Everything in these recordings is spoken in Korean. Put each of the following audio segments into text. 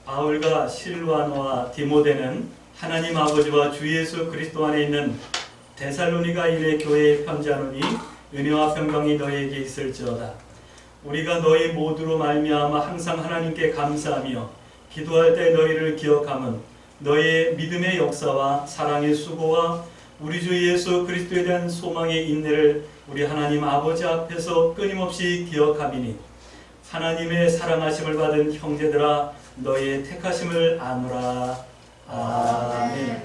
바울과 실와노와 디모데는 하나님 아버지와 주 예수 그리스도 안에 있는 데살로니가 일의 교회에 편지하노니 은혜와 평강이 너희에게 있을지어다. 우리가 너희 모두로 말미암아 항상 하나님께 감사하며 기도할 때 너희를 기억함은 너희의 믿음의 역사와 사랑의 수고와 우리 주 예수 그리스도에 대한 소망의 인내를 우리 하나님 아버지 앞에서 끊임없이 기억함이니 하나님의 사랑하심을 받은 형제들아 너희의 택하심을 아노라. 아멘.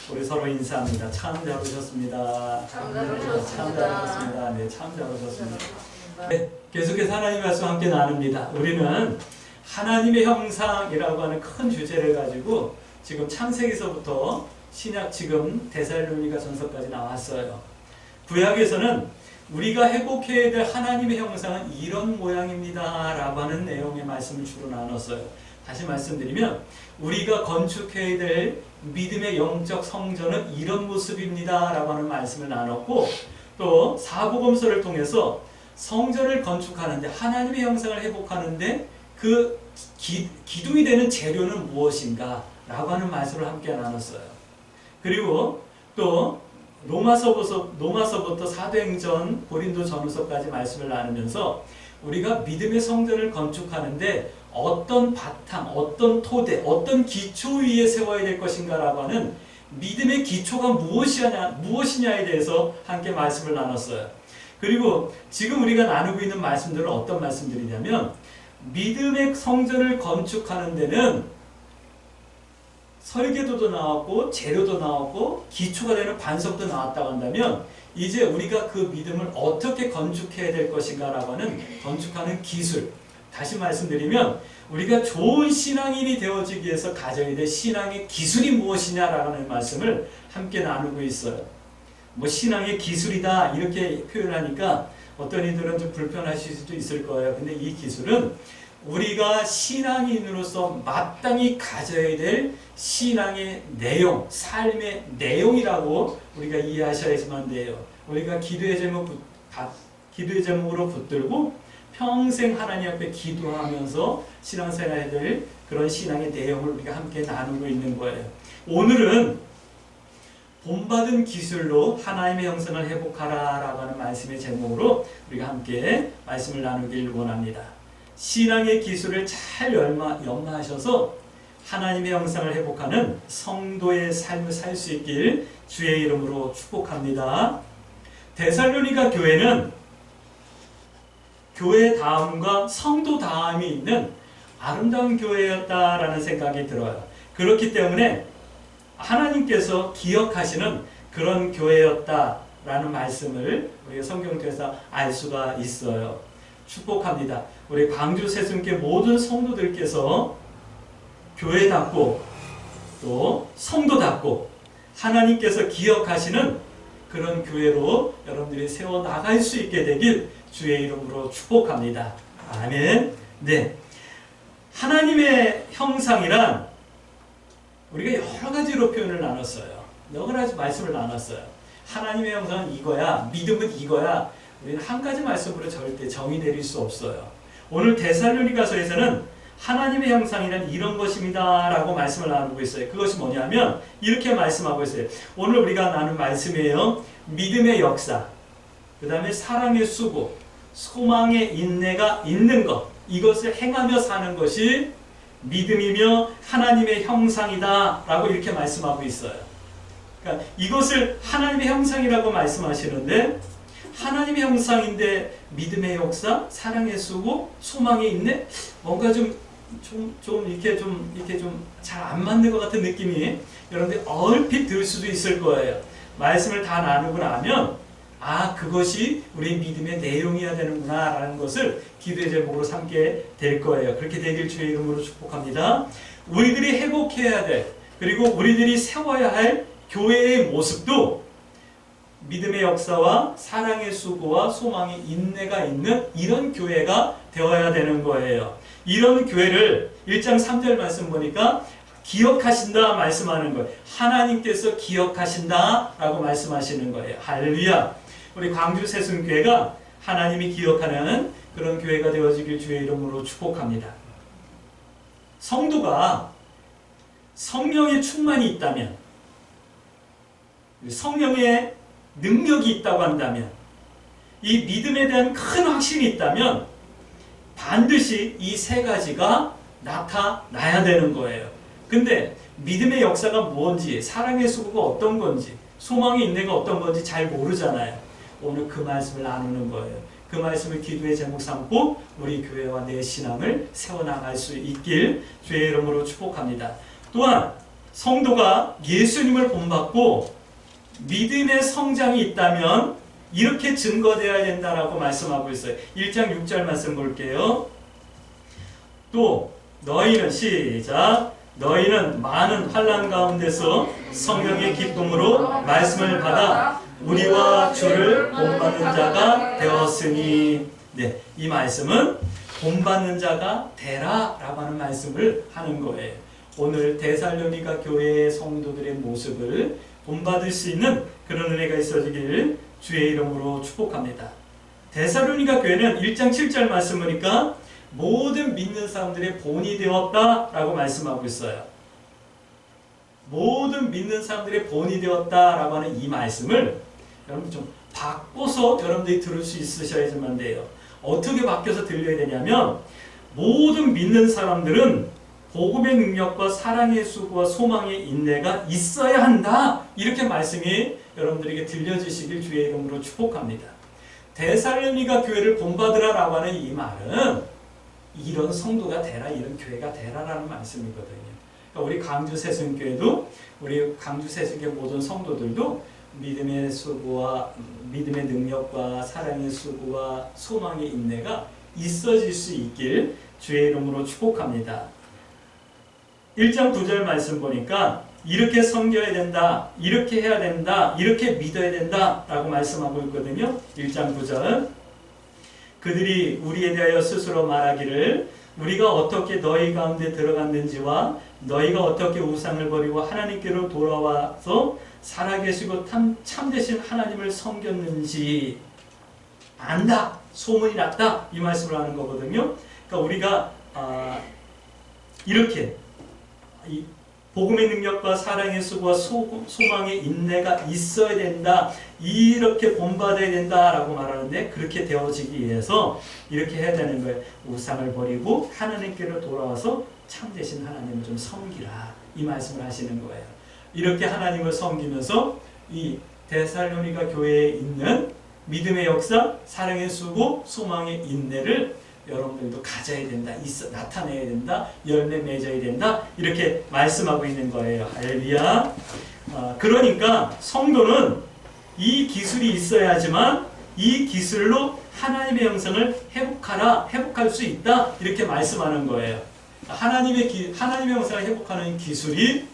우리 서로 인사합니다. 참 잘 오셨습니다. 참 잘 오셨습니다. 네, 참 잘 오셨습니다. 네, 계속해서 하나님의 말씀 함께 나눕니다. 우리는 하나님의 형상이라고 하는 큰 주제를 가지고 지금 창세기서부터 신약 지금 데살로니가 전서까지 나왔어요. 구약에서는 우리가 회복해야 될 하나님의 형상은 이런 모양입니다 라고 하는 내용의 말씀을 주로 나눴어요. 다시 말씀드리면 우리가 건축해야 될 믿음의 영적 성전은 이런 모습입니다 라고 하는 말씀을 나눴고, 또 사복음서를 통해서 성전을 건축하는데 하나님의 형상을 회복하는데 그 기둥이 되는 재료는 무엇인가 라고 하는 말씀을 함께 나눴어요. 그리고 또 로마서부터 사도행전 고린도 전후서까지 말씀을 나누면서 우리가 믿음의 성전을 건축하는데 어떤 바탕, 어떤 토대, 어떤 기초 위에 세워야 될 것인가 라고 하는 믿음의 기초가 무엇이냐에 대해서 함께 말씀을 나눴어요. 그리고 지금 우리가 나누고 있는 말씀들은 어떤 말씀들이냐면 믿음의 성전을 건축하는 데는 설계도도 나왔고 재료도 나왔고 기초가 되는 반석도 나왔다고 한다면 이제 우리가 그 믿음을 어떻게 건축해야 될 것인가 라고 하는 건축하는 기술, 다시 말씀드리면 우리가 좋은 신앙인이 되어지기 위해서 가져야 될 신앙의 기술이 무엇이냐라는 말씀을 함께 나누고 있어요. 뭐 신앙의 기술이다 이렇게 표현하니까 어떤 이들은 좀 불편하실 수도 있을 거예요. 근데 이 기술은 우리가 신앙인으로서 마땅히 가져야 될 신앙의 내용, 삶의 내용이라고 우리가 이해하셔야지만 돼요. 우리가 기도의 제목으로 붙들고 평생 하나님 앞에 기도하면서 신앙생활해야 될 그런 신앙의 내용을 우리가 함께 나누고 있는 거예요. 오늘은 본받은 기술로 하나님의 형상을 회복하라 라고 하는 말씀의 제목으로 우리가 함께 말씀을 나누길 원합니다. 신앙의 기술을 잘 연마하셔서 하나님의 형상을 회복하는 성도의 삶을 살 수 있길 주의 이름으로 축복합니다. 데살로니가 교회는 교회 다음과 성도 다음이 있는 아름다운 교회였다라는 생각이 들어요. 그렇기 때문에 하나님께서 기억하시는 그런 교회였다라는 말씀을 우리가 성경 통해서 알 수가 있어요. 축복합니다. 우리 광주 세순교회 모든 성도들께서 교회답고 또 성도답고 하나님께서 기억하시는 그런 교회로 여러분들이 세워나갈 수 있게 되길 주의 이름으로 축복합니다. 아멘. 네, 하나님의 형상이란 우리가 여러 가지로 표현을 나눴어요. 여러 가지 말씀을 나눴어요. 하나님의 형상은 이거야, 믿음은 이거야. 우리는 한 가지 말씀으로 절대 정의 내릴 수 없어요. 오늘 데살로니가서에서는 하나님의 형상이란 이런 것입니다 라고 말씀을 나누고 있어요. 그것이 뭐냐면 이렇게 말씀하고 있어요. 오늘 우리가 나눈 말씀이에요. 믿음의 역사, 그 다음에 사랑의 수고, 소망의 인내가 있는 것, 이것을 행하며 사는 것이 믿음이며 하나님의 형상이다 라고 이렇게 말씀하고 있어요. 그러니까 이것을 하나님의 형상이라고 말씀하시는데, 하나님의 형상인데 믿음의 역사, 사랑의 수고, 소망의 인내, 뭔가 좀 잘 안 맞는 것 같은 느낌이 여러분들 얼핏 들 수도 있을 거예요. 말씀을 다 나누고 나면 그것이 우리 믿음의 내용이어야 되는구나 라는 것을 기도의 제목으로 삼게 될 거예요. 그렇게 되길 주의 이름으로 축복합니다. 우리들이 회복해야 될, 그리고 우리들이 세워야 할 교회의 모습도 믿음의 역사와 사랑의 수고와 소망의 인내가 있는 이런 교회가 되어야 되는 거예요. 이런 교회를 1장 3절 말씀 보니까 기억하신다 말씀하는 거예요. 하나님께서 기억하신다 라고 말씀하시는 거예요. 할렐루야. 우리 광주 세순교회가 하나님이 기억하는 그런 교회가 되어지길 주의 이름으로 축복합니다. 성도가 성령의 충만이 있다면, 성령의 능력이 있다고 한다면, 이 믿음에 대한 큰 확신이 있다면 반드시 이 세 가지가 나타나야 되는 거예요. 근데 믿음의 역사가 뭔지, 사랑의 수고가 어떤 건지, 소망의 인내가 어떤 건지 잘 모르잖아요. 오늘 그 말씀을 나누는 거예요. 그 말씀을 기도의 제목 삼고 우리 교회와 내 신앙을 세워나갈 수 있길 주의 이름으로 축복합니다. 또한 성도가 예수님을 본받고 믿음의 성장이 있다면 이렇게 증거되어야 된다라고 말씀하고 있어요. 1장 6절 말씀 볼게요. 또 너희는 시작. 너희는 많은 환난 가운데서 성령의 기쁨으로 말씀을 받아 우리와 주를 본받는 자가 되었으니. 네, 이 말씀은 본받는 자가 되라라고 하는 말씀을 하는 거예요. 오늘 데살로니가 교회의 성도들의 모습을 본받을 수 있는 그런 은혜가 있어지길 주의 이름으로 축복합니다. 데살로니가 교회는 1장 7절 말씀 보니까 모든 믿는 사람들의 본이 되었다라고 말씀하고 있어요. 모든 믿는 사람들의 본이 되었다라고 하는 이 말씀을 여러분 좀 바꿔서 여러분들이 들을 수 있으셔야지만 돼요. 어떻게 바뀌어서 들려야 되냐면 모든 믿는 사람들은 복음의 능력과 사랑의 수고와 소망의 인내가 있어야 한다. 이렇게 말씀이 여러분들에게 들려주시길 주의 이름으로 축복합니다. 데살로니가 교회를 본받으라라고 하는 이 말은 이런 성도가 되라, 이런 교회가 되라라는 말씀이거든요. 그러니까 우리 강주 세순교회도, 우리 강주 세순교회 모든 성도들도 믿음의 수고와 믿음의 능력과 사랑의 수고와 소망의 인내가 있어질 수 있길 주의 이름으로 축복합니다. 1장 9절 말씀 보니까 이렇게 섬겨야 된다, 이렇게 해야 된다, 이렇게 믿어야 된다 라고 말씀하고 있거든요. 1장 9절 그들이 우리에 대하여 스스로 말하기를 우리가 어떻게 너희 가운데 들어갔는지와 너희가 어떻게 우상을 버리고 하나님께로 돌아와서 살아계시고 참되신 하나님을 섬겼는지 안다, 소문이 났다, 이 말씀을 하는 거거든요. 그러니까 우리가 이렇게 이 복음의 능력과 사랑의 수고와 소망의 인내가 있어야 된다, 이렇게 본받아야 된다라고 말하는데 그렇게 되어지기 위해서 이렇게 해야 되는 거예요. 우상을 버리고 하나님께로 돌아와서 참되신 하나님을 좀 섬기라, 이 말씀을 하시는 거예요. 이렇게 하나님을 섬기면서 이 데살로니가 교회에 있는 믿음의 역사, 사랑의 수고, 소망의 인내를 여러분들도 가져야 된다, 나타내야 된다, 열매 맺어야 된다, 이렇게 말씀하고 있는 거예요. 할렐루야. 그러니까 성도는 이 기술이 있어야지만 이 기술로 하나님의 형상을 회복할 수 있다, 이렇게 말씀하는 거예요. 하나님의 형상을 회복하는 기술이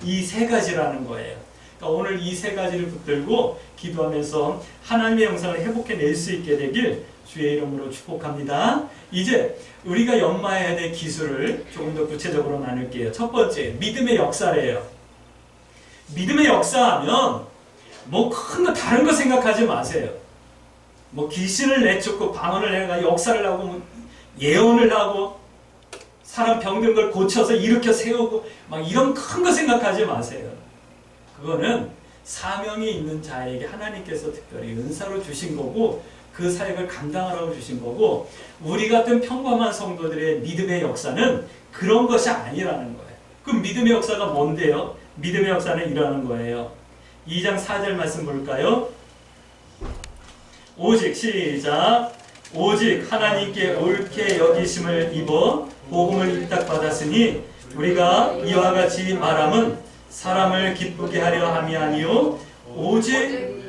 이 세 가지라는 거예요. 그러니까 오늘 이 세 가지를 붙들고 기도하면서 하나님의 형상을 회복해낼 수 있게 되길 주의 이름으로 축복합니다. 이제 우리가 연마해야 될 기술을 조금 더 구체적으로 나눌게요. 첫 번째, 믿음의 역사래요. 믿음의 역사하면 뭐 큰 거 다른 거 생각하지 마세요. 뭐 귀신을 내쫓고 방언을 해가 역사를 하고 뭐 예언을 하고 사람 병든 걸 고쳐서 일으켜 세우고 막 이런 큰 거 생각하지 마세요. 그거는 사명이 있는 자에게 하나님께서 특별히 은사로 주신 거고 그 사역을 감당하라고 주신 거고, 우리 같은 평범한 성도들의 믿음의 역사는 그런 것이 아니라는 거예요. 그럼 믿음의 역사가 뭔데요? 믿음의 역사는 이러는 거예요. 2장 4절 말씀 볼까요? 오직 시작. 오직 하나님께 옳게 여기심을 입어 복음을 입닥받았으니 우리가 이와 같이 말함은 사람을 기쁘게 하려 함이 아니요 오직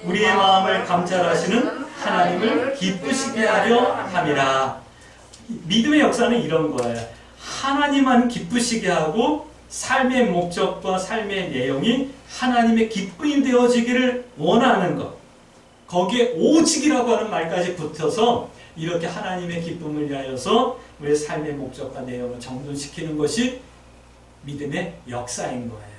우리의 마음을 감찰하시는 하나님을 기쁘시게 하려 함이라. 믿음의 역사는 이런 거예요. 하나님만 기쁘시게 하고 삶의 목적과 삶의 내용이 하나님의 기쁨이 되어지기를 원하는 것, 거기에 오직이라고 하는 말까지 붙어서 이렇게 하나님의 기쁨을 위하여서 우리의 삶의 목적과 내용을 정돈시키는 것이 믿음의 역사인 거예요.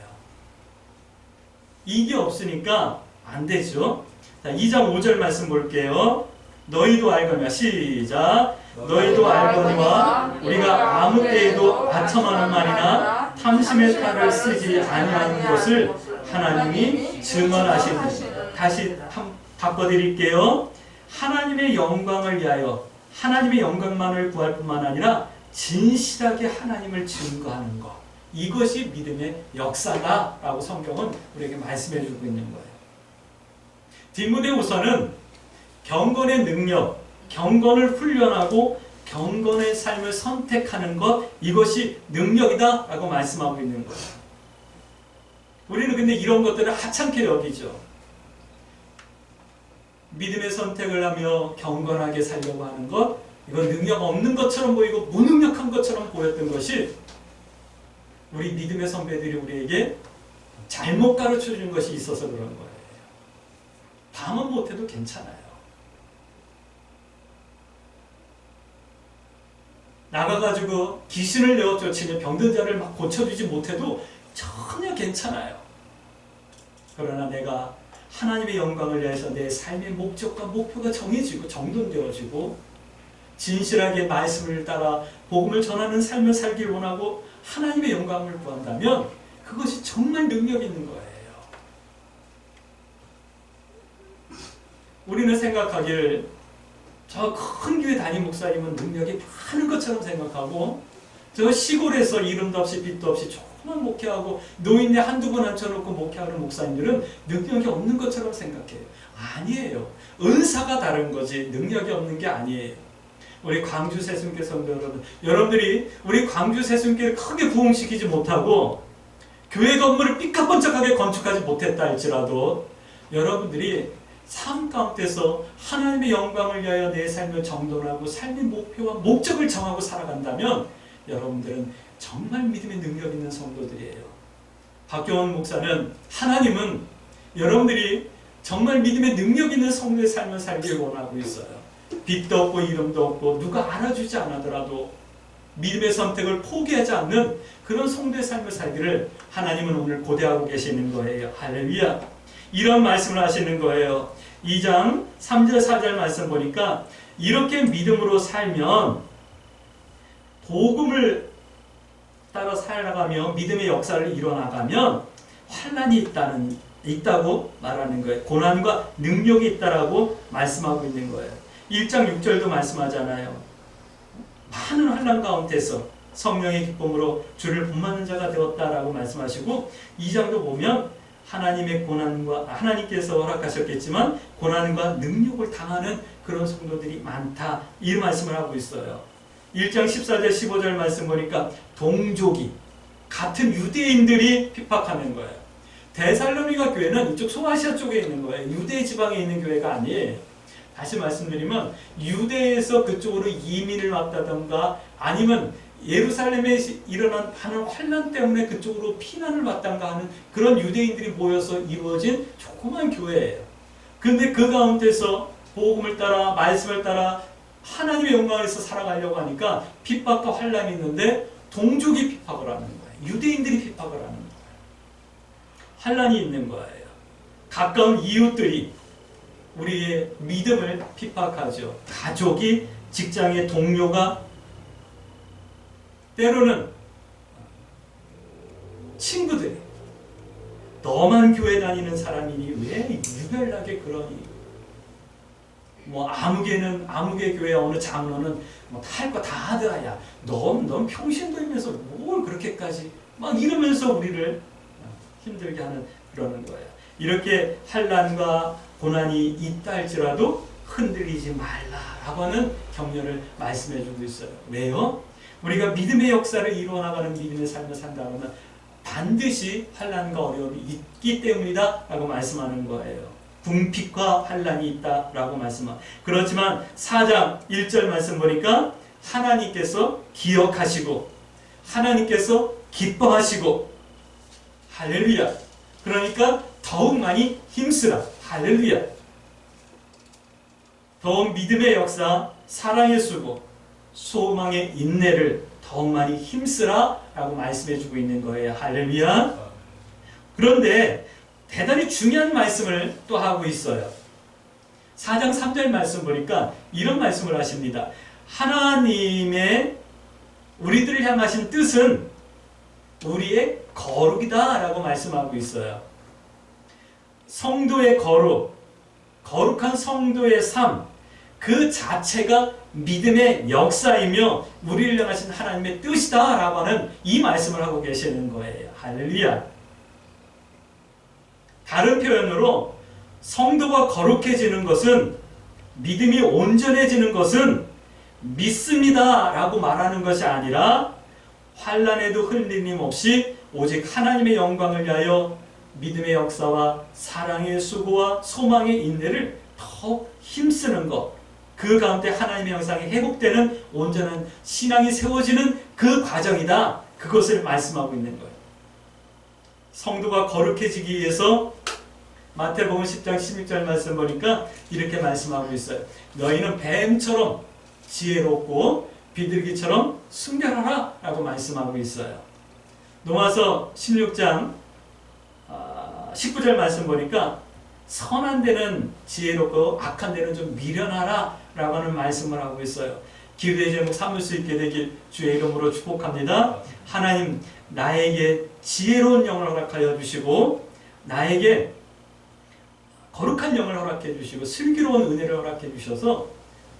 이게 없으니까 안 되죠. 자, 2장 5절 말씀 볼게요. 너희도 알거니와 시작. 너희도 알거니와 우리가 아무 때에도 아첨하는 말이나 탐심의 탈을 쓰지 아니하는 것을 하나님이 증언하시니. 다시 바꿔드릴게요. 하나님의 영광을 위하여 하나님의 영광만을 구할 뿐만 아니라 진실하게 하나님을 증거하는 것, 이것이 믿음의 역사다라고 성경은 우리에게 말씀해 주고 있는 거예요. 디모데후서는 경건의 능력, 경건을 훈련하고 경건의 삶을 선택하는 것, 이것이 능력이다라고 말씀하고 있는 거예요. 우리는 근데 이런 것들을 하찮게 여기죠. 믿음의 선택을 하며 경건하게 살려고 하는 것, 이건 능력 없는 것처럼 보이고 무능력한 것처럼 보였던 것이 우리 믿음의 선배들이 우리에게 잘못 가르쳐 주는 것이 있어서 그런 거예요. 밤은 못해도 괜찮아요. 나가가지고 귀신을 내어 쫓으며 병든 자를 막 고쳐주지 못해도 전혀 괜찮아요. 그러나 내가 하나님의 영광을 위해서 내 삶의 목적과 목표가 정해지고 정돈되어지고 진실하게 말씀을 따라 복음을 전하는 삶을 살길 원하고 하나님의 영광을 구한다면 그것이 정말 능력 있는 거예요. 우리는 생각하길 저 큰 교회 담임 목사님은 능력이 많은 것처럼 생각하고 저 시골에서 이름도 없이 빛도 없이 조그만 목회하고 노인네 한두 번 앉혀놓고 목회하는 목사님들은 능력이 없는 것처럼 생각해요. 아니에요. 은사가 다른 거지 능력이 없는 게 아니에요. 우리 광주 새순교 성도 여러분, 여러분들이 우리 광주 새순교를 크게 부흥시키지 못하고 교회 건물을 삐까번쩍하게 건축하지 못했다 할지라도 여러분들이 삶 가운데서 하나님의 영광을 위하여 내 삶을 정돈하고 삶의 목표와 목적을 정하고 살아간다면 여러분들은 정말 믿음의 능력 있는 성도들이에요. 박경원 목사는 하나님은 여러분들이 정말 믿음의 능력 있는 성도의 삶을 살길 원하고 있어요. 빛도 없고 이름도 없고 누가 알아주지 않더라도 믿음의 선택을 포기하지 않는 그런 성도의 삶을 살기를 하나님은 오늘 고대하고 계시는 거예요. 할렐루야. 이런 말씀을 하시는 거예요. 2장 3절 4절 말씀 보니까 이렇게 믿음으로 살면 복음을 따라 살아가며 믿음의 역사를 이뤄나가면 환난이 있다고 말하는 거예요. 고난과 능력이 있다라고 말씀하고 있는 거예요. 1장 6절도 말씀하잖아요. 많은 환난 가운데서 성령의 기쁨으로 주를 본받는 자가 되었다라고 말씀하시고 2장도 보면 하나님의 고난과 하나님께서 허락하셨겠지만 고난과 능력을 당하는 그런 성도들이 많다 이 말씀을 하고 있어요. 1장 14절 15절 말씀 보니까 동족이 같은 유대인들이 핍박하는 거예요. 데살로니가 교회는 이쪽 소아시아 쪽에 있는 거예요. 유대 지방에 있는 교회가 아니에요. 다시 말씀드리면 유대에서 그쪽으로 이민을 왔다던가 아니면 예루살렘에 일어난 하는 환난 때문에 그쪽으로 피난을 왔던가 하는 그런 유대인들이 모여서 이루어진 조그만 교회예요. 그런데 그 가운데서 복음을 따라 말씀을 따라 하나님의 영광에서 살아가려고 하니까 핍박과 환난이 있는데 동족이 핍박을 하는 거예요. 유대인들이 핍박을 하는 거예요. 환난이 있는 거예요. 가까운 이웃들이 우리의 믿음을 핍박하죠. 가족이, 직장의 동료가, 때로는 친구들이 너만 교회 다니는 사람이니 왜 유별나게 그러니? 뭐 아무개 교회 어느 장로는 뭐 다 할 거 다 하더라. 야, 넌 평신도이면서 뭘 그렇게까지 막 이러면서 우리를 힘들게 하는 그러는 거예요. 이렇게 환난과 고난이 있다 할지라도 흔들리지 말라라고 하는 격려를 말씀해 주고 있어요. 왜요? 우리가 믿음의 역사를 이루어나가는 믿음의 삶을 산다면 반드시 환난과 어려움이 있기 때문이다 라고 말씀하는 거예요. 궁핍과 환난이 있다 라고 말씀합니다. 그렇지만 4장 1절 말씀 보니까 하나님께서 기억하시고 하나님께서 기뻐하시고 할렐루야. 그러니까 더욱 많이 힘쓰라. 할렐루야. 더욱 믿음의 역사, 사랑의 수고, 소망의 인내를 더욱 많이 힘쓰라 라고 말씀해 주고 있는 거예요. 할렐루야. 그런데 대단히 중요한 말씀을 또 하고 있어요. 4장 3절 말씀 보니까 이런 말씀을 하십니다. 하나님의 우리들을 향하신 뜻은 우리의 거룩이다 라고 말씀하고 있어요. 성도의 거룩, 거룩한 성도의 삶, 그 자체가 믿음의 역사이며 우리를 향하신 하나님의 뜻이다 라고 하는 이 말씀을 하고 계시는 거예요. 할렐루야. 다른 표현으로 성도가 거룩해지는 것은, 믿음이 온전해지는 것은 믿습니다 라고 말하는 것이 아니라 환난에도 흔들림 없이 오직 하나님의 영광을 위하여 믿음의 역사와 사랑의 수고와 소망의 인내를 더 힘쓰는 것, 그 가운데 하나님의 형상이 회복되는 온전한 신앙이 세워지는 그 과정이다. 그것을 말씀하고 있는 거예요. 성도가 거룩해지기 위해서 마태복음 10장 16절 말씀 보니까 이렇게 말씀하고 있어요. 너희는 뱀처럼 지혜롭고 비둘기처럼 순결하라 라고 말씀하고 있어요. 로마서 16장 19절 말씀 보니까 선한 데는 지혜롭고 악한 데는 좀 미련하라 라고 하는 말씀을 하고 있어요. 기도의 제목 삼을 수 있게 되길 주의 이름으로 축복합니다. 하나님, 나에게 지혜로운 영을 허락하여 주시고 나에게 거룩한 영을 허락해 주시고 슬기로운 은혜를 허락해 주셔서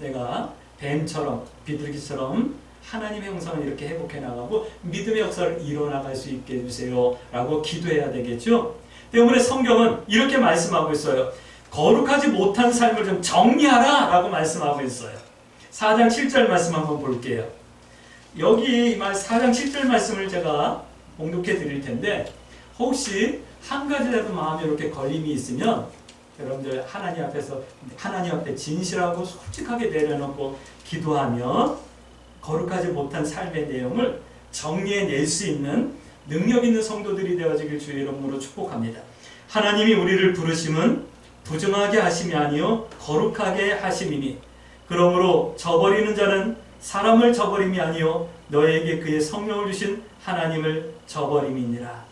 내가 뱀처럼 비둘기처럼 하나님의 형상을 이렇게 회복해 나가고 믿음의 역사를 이뤄나갈 수 있게 해주세요 라고 기도해야 되겠죠. 때문에 성경은 이렇게 말씀하고 있어요. 거룩하지 못한 삶을 좀 정리하라 라고 말씀하고 있어요. 4장 7절 말씀 한번 볼게요. 여기 4장 7절 말씀을 제가 봉독해 드릴 텐데 혹시 한 가지라도 마음에 이렇게 걸림이 있으면 여러분들 하나님 앞에 진실하고 솔직하게 내려놓고 기도하며 거룩하지 못한 삶의 내용을 정리해낼 수 있는 능력 있는 성도들이 되어지길 주의 이름으로 축복합니다. 하나님이 우리를 부르심은 부정하게 하심이 아니요 거룩하게 하심이니 그러므로 저버리는 자는 사람을 저버림이 아니요 너에게 그의 성령을 주신 하나님을 저버림이니라.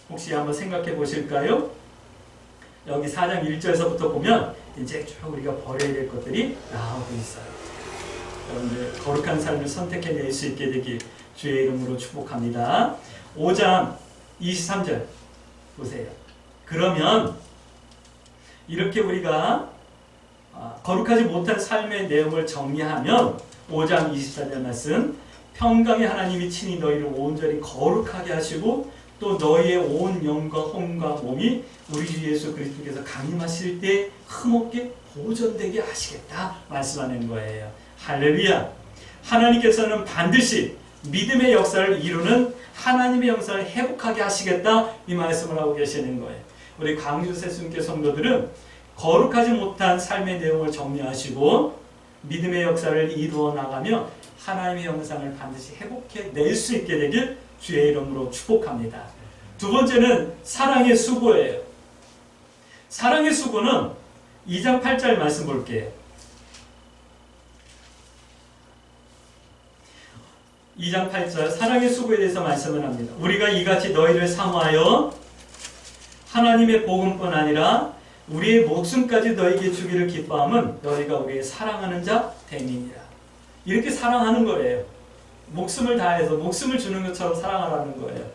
혹시 한번 생각해 보실까요? 여기 4장 1절에서부터 보면 이제 쭉 우리가 버려야 될 것들이 나오고 있어요. 여러분들 거룩한 삶을 선택해낼 수 있게 되길 주의 이름으로 축복합니다. 5장 23절 보세요. 그러면 이렇게 우리가 거룩하지 못한 삶의 내용을 정리하면 5장 24절 말씀 평강의 하나님이 친히 너희를 온전히 거룩하게 하시고 또 너희의 온 영과 혼과 몸이 우리 주 예수 그리스도께서 강림하실 때 흠없게 보존되게 하시겠다 말씀하는 거예요. 할렐루야. 하나님께서는 반드시 믿음의 역사를 이루는 하나님의 역사를 회복하게 하시겠다 이 말씀을 하고 계시는 거예요. 우리 광주 새순교 성도들은 거룩하지 못한 삶의 내용을 정리하시고 믿음의 역사를 이루어 나가며 하나님의 형상을 반드시 회복해 낼 수 있게 되길 주의 이름으로 축복합니다. 두 번째는 사랑의 수고예요. 사랑의 수고는 2장 8절 말씀 볼게요. 2장 8절 사랑의 수고에 대해서 말씀을 합니다. 우리가 이같이 너희를 사모하여 하나님의 복음뿐 아니라 우리의 목숨까지 너희에게 주기를 기뻐함은 너희가 우리의 사랑하는 자 됨이니라. 이렇게 사랑하는 거예요. 목숨을 다해서 목숨을 주는 것처럼 사랑하라는 거예요.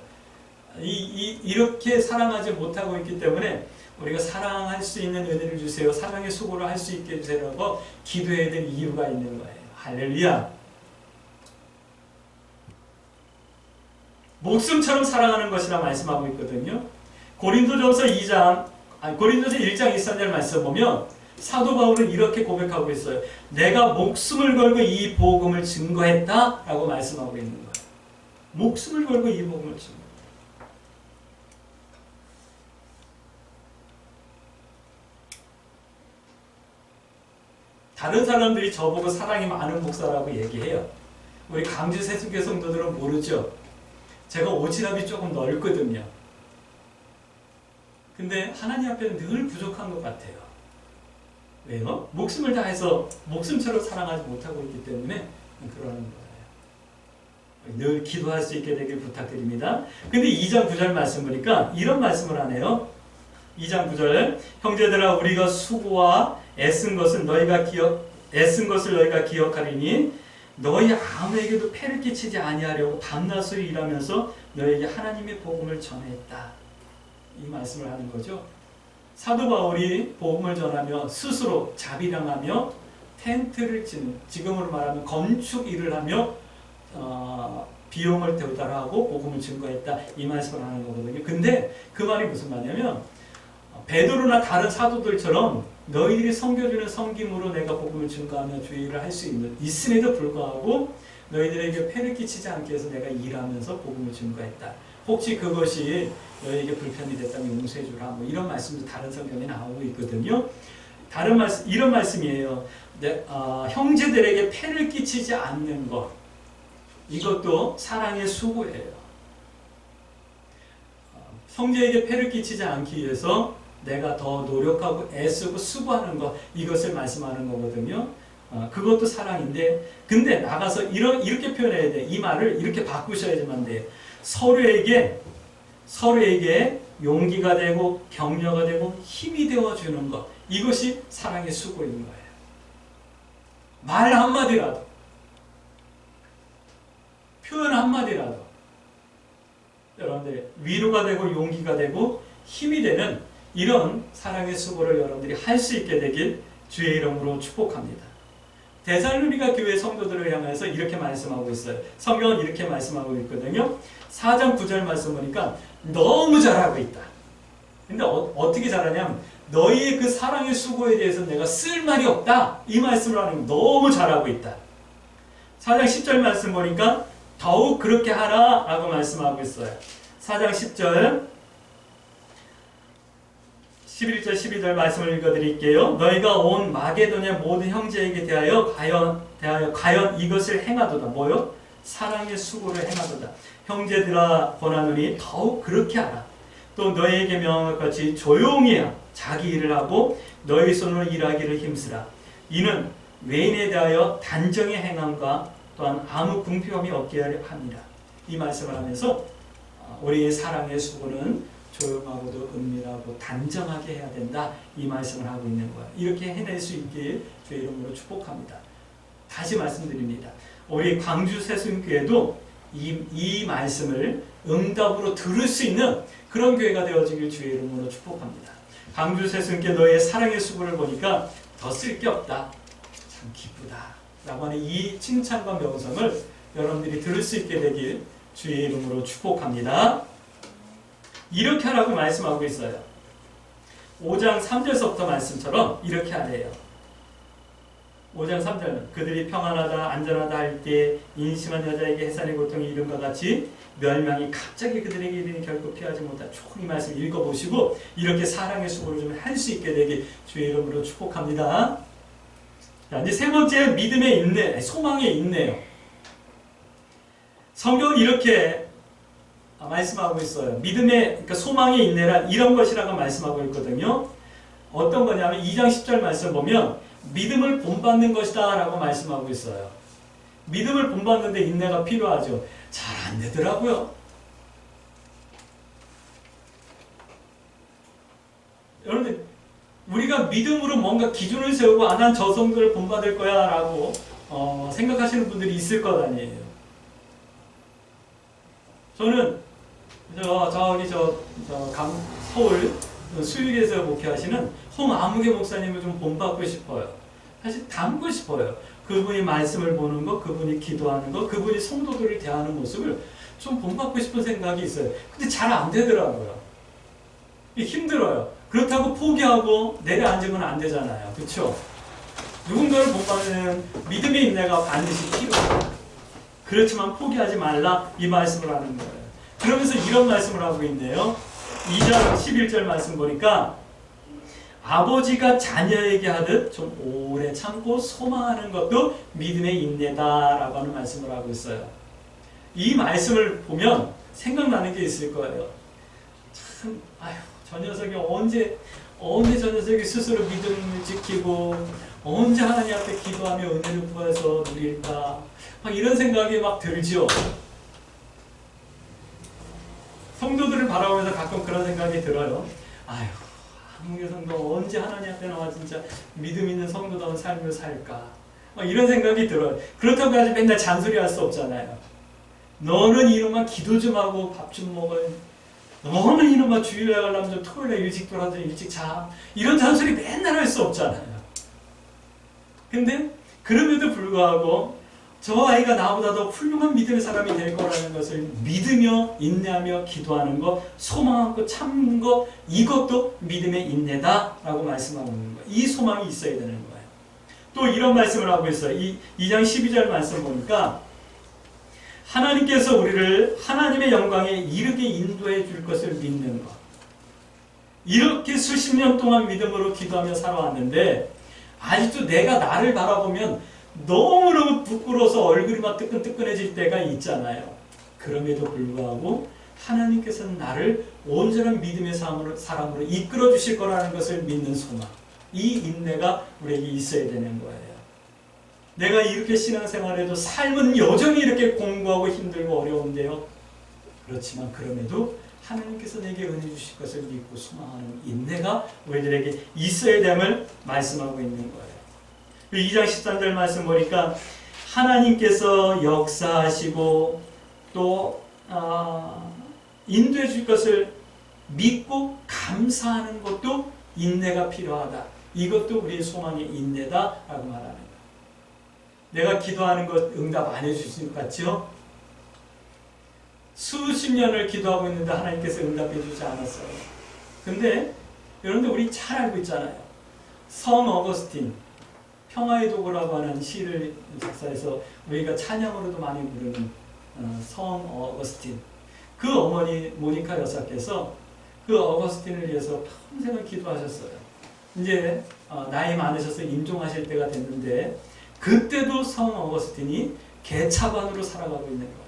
이렇게 사랑하지 못하고 있기 때문에 우리가 사랑할 수 있는 은혜를 주세요. 사랑의 수고를 할 수 있게 해주세요라고 기도해야 될 이유가 있는 거예요. 할렐루야. 목숨처럼 사랑하는 것이라 말씀하고 있거든요. 고린도전서 1장 23절 말씀 보면 사도 바울은 이렇게 고백하고 있어요. 내가 목숨을 걸고 이 복음을 증거했다 라고 말씀하고 있는 거예요. 목숨을 걸고 이 복음을 증거했다. 다른 사람들이 저보고 사랑이 많은 목사라고 얘기해요. 우리 강주 새순교 성도들은 모르죠. 제가 오지랖이 조금 넓거든요. 근데 하나님 앞에는 늘 부족한 것 같아요. 왜요? 목숨을 다해서 목숨처럼 사랑하지 못하고 있기 때문에 그러는 거예요. 늘 기도할 수 있게 되길 부탁드립니다. 근데 2장 9절 말씀 보니까 이런 말씀을 하네요. 2장 9절 형제들아 우리가 수고와 애쓴 것을 너희가 기억하리니 너희 아무에게도 폐를 끼치지 아니하려고 밤낮으로 일하면서 너에게 하나님의 복음을 전했다. 이 말씀을 하는 거죠. 사도 바울이 복음을 전하며 스스로 자비량하며 텐트를 치는, 지금으로 말하면 건축 일을 하며 비용을 대달하고 복음을 증거했다. 이 말씀을 하는 거거든요. 근데 그 말이 무슨 말이냐면 베드로나 다른 사도들처럼 너희들이 섬겨주는 섬김으로 내가 복음을 증거하며 주의 일을 할 수 있음에도 불구하고 너희들에게 폐를 끼치지 않게 해서 내가 일하면서 복음을 증거했다. 혹시 그것이 너희에게 불편이 됐다면 용서해 주라. 뭐 이런 말씀도 다른 성경에 나오고 있거든요. 다른 말씀, 이런 말씀이에요. 형제들에게 폐를 끼치지 않는 것, 이것도 사랑의 수고예요. 형제에게 폐를 끼치지 않기 위해서 내가 더 노력하고 애쓰고 수고하는 것, 이것을 말씀하는 거거든요. 그것도 사랑인데, 근데 나가서 이렇게 표현해야 돼. 이 말을 이렇게 바꾸셔야지만 돼. 서로에게 용기가 되고 격려가 되고 힘이 되어주는 것, 이것이 사랑의 수고인 거예요. 말 한마디라도, 표현 한마디라도 여러분들 위로가 되고 용기가 되고 힘이 되는 이런 사랑의 수고를 여러분들이 할 수 있게 되길 주의 이름으로 축복합니다. 데살로니가 교회 성도들을 향해서 이렇게 말씀하고 있어요. 성경은 이렇게 말씀하고 있거든요. 4장 9절 말씀 보니까 너무 잘하고 있다. 근데 어떻게 잘하냐면 너희의 그 사랑의 수고에 대해서 내가 쓸 말이 없다. 이 말씀을 하는 거 너무 잘하고 있다. 4장 10절 말씀 보니까 더욱 그렇게 하라 라고 말씀하고 있어요. 4장 10절 11절 12절 말씀을 읽어드릴게요. 너희가 온 마게도냐 모든 형제에게 대하여 과연 이것을 행하도다. 뭐요? 사랑의 수고를 행하도다. 형제들아 권하노니 더욱 그렇게 하라. 또 너희에게 명한 것 같이 조용히 자기 일을 하고 너희 손으로 일하기를 힘쓰라. 이는 외인에 대하여 단정의 행함과 또한 아무 궁핍함이 없게 합니다. 이 말씀을 하면서 우리의 사랑의 수고는 조용하고도 은밀하고 단정하게 해야 된다. 이 말씀을 하고 있는 거예요. 이렇게 해낼 수 있길 주의 이름으로 축복합니다. 다시 말씀드립니다. 우리 광주 세순교회도 이 말씀을 응답으로 들을 수 있는 그런 교회가 되어지길 주의 이름으로 축복합니다. 광주 세순교회 너의 사랑의 수고를 보니까 더 쓸 게 없다. 참 기쁘다. 라고 하는 이 칭찬과 명성을 여러분들이 들을 수 있게 되길 주의 이름으로 축복합니다. 이렇게 하라고 말씀하고 있어요. 5장 3절서부터 말씀처럼 이렇게 하래요. 5장 3절 그들이 평안하다 안전하다 할 때 인심한 여자에게 해산의 고통이 이름과 같이 멸망이 갑자기 그들에게 이르니 결코 피하지 못할 이 말씀 읽어보시고 이렇게 사랑의 수고를 좀 할 수 있게 되길 주의 이름으로 축복합니다. 자, 이제 세 번째 믿음의 인내, 소망의 인내요. 성경은 이렇게 말씀하고 있어요. 믿음의, 그러니까 소망의 인내란 이런 것이라고 말씀하고 있거든요. 어떤 거냐면 2장 10절 말씀 보면 믿음을 본받는 것이다 라고 말씀하고 있어요. 믿음을 본받는데 인내가 필요하죠. 잘 안 되더라고요. 여러분들 우리가 믿음으로 뭔가 기준을 세우고 난 저 정도를 본받을 거야 라고 생각하시는 분들이 있을 것 아니에요. 저는 서울 수유에서 목회하시는 홍아무개 목사님을 좀 본받고 싶어요. 사실 닮고 싶어요. 그분이 말씀을 보는 것, 그분이 기도하는 것, 그분이 성도들을 대하는 모습을 좀 본받고 싶은 생각이 있어요. 근데 잘 안 되더라고요. 힘들어요. 그렇다고 포기하고 내려앉으면 안 되잖아요. 그렇죠? 누군가를 본받는 믿음의 인내가 반드시 필요해요. 그렇지만 포기하지 말라 이 말씀을 하는 거예요. 그러면서 이런 말씀을 하고 있네요. 2장 11절 말씀 보니까 아버지가 자녀에게 하듯 좀 오래 참고 소망하는 것도 믿음의 인내다라고 하는 말씀을 하고 있어요. 이 말씀을 보면 생각나는 게 있을 거예요. 참, 저 녀석이 언제 저 녀석이 스스로 믿음을 지키고 언제 하나님 앞에 기도하며 은혜를 구해서 누릴까 막 이런 생각이 막 들죠. 성도들을 바라보면서 가끔 그런 생각이 들어요. 아무개 성도 언제 하나님 앞에 나와 진짜 믿음 있는 성도다운 삶을 살까? 이런 생각이 들어요. 그렇다고 해서 맨날 잔소리할 수 없잖아요. 너는 이놈아 기도 좀 하고 밥 좀 먹어. 너는 이놈아 주일에 가려면 좀 토요일에 일찍 돌아서 일찍 자. 이런 잔소리 맨날 할 수 없잖아요. 근데 그럼에도 불구하고 저 아이가 나보다 더 훌륭한 믿음의 사람이 될 거라는 것을 믿으며 인내하며 기도하는 것, 소망하고 참는 것, 이것도 믿음의 인내다라고 말씀하고 있는 거예요. 이 소망이 있어야 되는 거예요. 또 이런 말씀을 하고 있어요. 2장 12절 말씀 보니까 하나님께서 우리를 하나님의 영광에 이르게 인도해 줄 것을 믿는 것. 이렇게 수십 년 동안 믿음으로 기도하며 살아왔는데 아직도 내가 나를 바라보면 너무너무 부끄러워서 얼굴이 막 뜨끈뜨끈해질 때가 있잖아요. 그럼에도 불구하고 하나님께서는 나를 온전한 믿음의 사람으로 이끌어 주실 거라는 것을 믿는 소망. 이 인내가 우리에게 있어야 되는 거예요. 내가 이렇게 신앙생활해도 삶은 여전히 이렇게 공부하고 힘들고 어려운데요. 그렇지만 그럼에도 하나님께서 내게 은혜 주실 것을 믿고 소망하는 인내가 우리들에게 있어야 됨을 말씀하고 있는 거예요. 2장 13절 말씀 보니까 하나님께서 역사하시고 또 인도해 줄 것을 믿고 감사하는 것도 인내가 필요하다. 이것도 우리의 소망의 인내다라고 말하는 거예요. 내가 기도하는 것 응답 안 해주실 것 같죠? 수십 년을 기도하고 있는데 하나님께서 응답해 주지 않았어요. 근데 여러분들 우리 잘 알고 있잖아요. 성 어거스틴 평화의 도구라고 하는 시를 작사해서 우리가 찬양으로도 많이 부르는 성 어거스틴, 그 어머니 모니카 여사께서 그 어거스틴을 위해서 평생을 기도하셨어요. 이제 나이 많으셔서 임종하실 때가 됐는데 그때도 성 어거스틴이 개차반으로 살아가고 있는 거예요.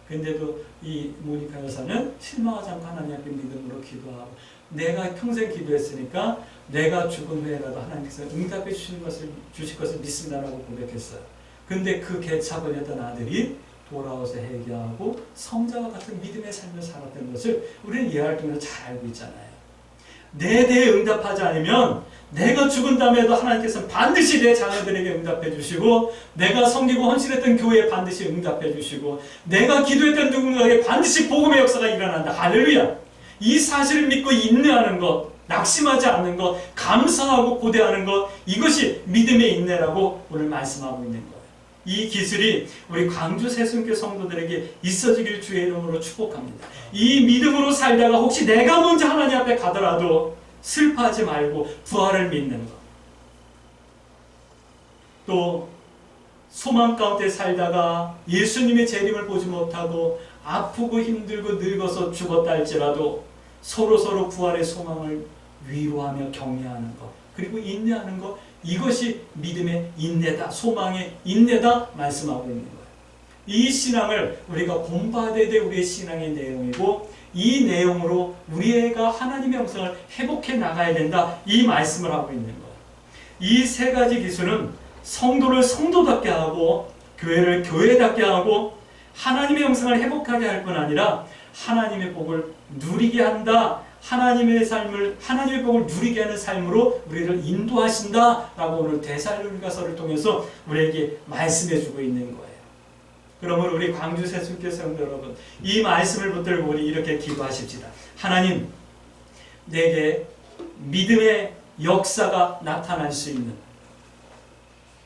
근데도 이 모니카 여사는 실망하지 않고 하나님 앞에 믿음으로 기도하고 내가 평생 기도했으니까 내가 죽은 후에라도 하나님께서 응답해 주실 것을 믿습니다라고 고백했어요. 근데 그 개차반이었던 아들이 돌아와서 회개하고 성자와 같은 믿음의 삶을 살았던 것을 우리는 이 활동에서 잘 알고 있잖아요. 내 대에 응답하지 않으면 내가 죽은 다음에도 하나님께서는 반드시 내 자녀들에게 응답해 주시고 내가 섬기고 헌신했던 교회에 반드시 응답해 주시고 내가 기도했던 누군가에게 반드시 복음의 역사가 일어난다. 할렐루야. 이 사실을 믿고 인내하는 것, 낙심하지 않는 것, 감사하고 고대하는 것, 이것이 믿음의 인내라고 오늘 말씀하고 있는 거예요. 이 기술이 우리 광주 새순교 성도들에게 있어지길 주의 이름으로 축복합니다. 이 믿음으로 살다가 혹시 내가 먼저 하나님 앞에 가더라도 슬퍼하지 말고 부활을 믿는 것. 또 소망 가운데 살다가 예수님의 재림을 보지 못하고 아프고 힘들고 늙어서 죽었다 할지라도 서로 부활의 소망을 위로하며 격려하는 것, 그리고 인내하는 것, 이것이 믿음의 인내다, 소망의 인내다 말씀하고 있는 거예요. 이 신앙을 우리가 공부해야 될 우리의 신앙의 내용이고 이 내용으로 우리가 하나님의 영성을 회복해 나가야 된다, 이 말씀을 하고 있는 거예요. 이 세 가지 기술은 성도를 성도답게 하고 교회를 교회답게 하고 하나님의 영성을 회복하게 할 뿐 아니라 하나님의 복을 누리게 한다, 하나님의 복을 누리게 하는 삶으로 우리를 인도하신다라고 오늘 데살로니가서를 통해서 우리에게 말씀해주고 있는 거예요. 그러므로 우리 광주 새순교 성도 여러분, 이 말씀을 붙들고 우리 이렇게 기도하십시다. 하나님, 내게 믿음의 역사가 나타날 수 있는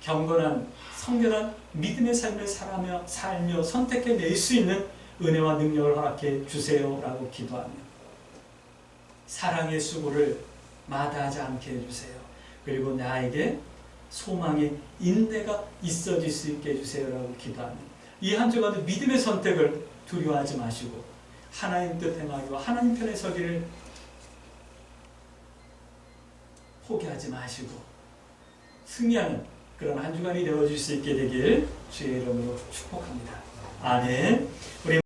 경건한 성결한 믿음의 삶을 살며 선택해낼 수 있는 은혜와 능력을 허락해 주세요라고 기도하며 사랑의 수고를 마다하지 않게 해주세요. 그리고 나에게 소망의 인내가 있어질 수 있게 해주세요라고 기도하며 이 한 주간도 믿음의 선택을 두려워하지 마시고 하나님 뜻 행하기와 하나님 편에 서기를 포기하지 마시고 승리하는 그런 한 주간이 되어질 수 있게 되길 주의 이름으로 축복합니다. 아멘. 우리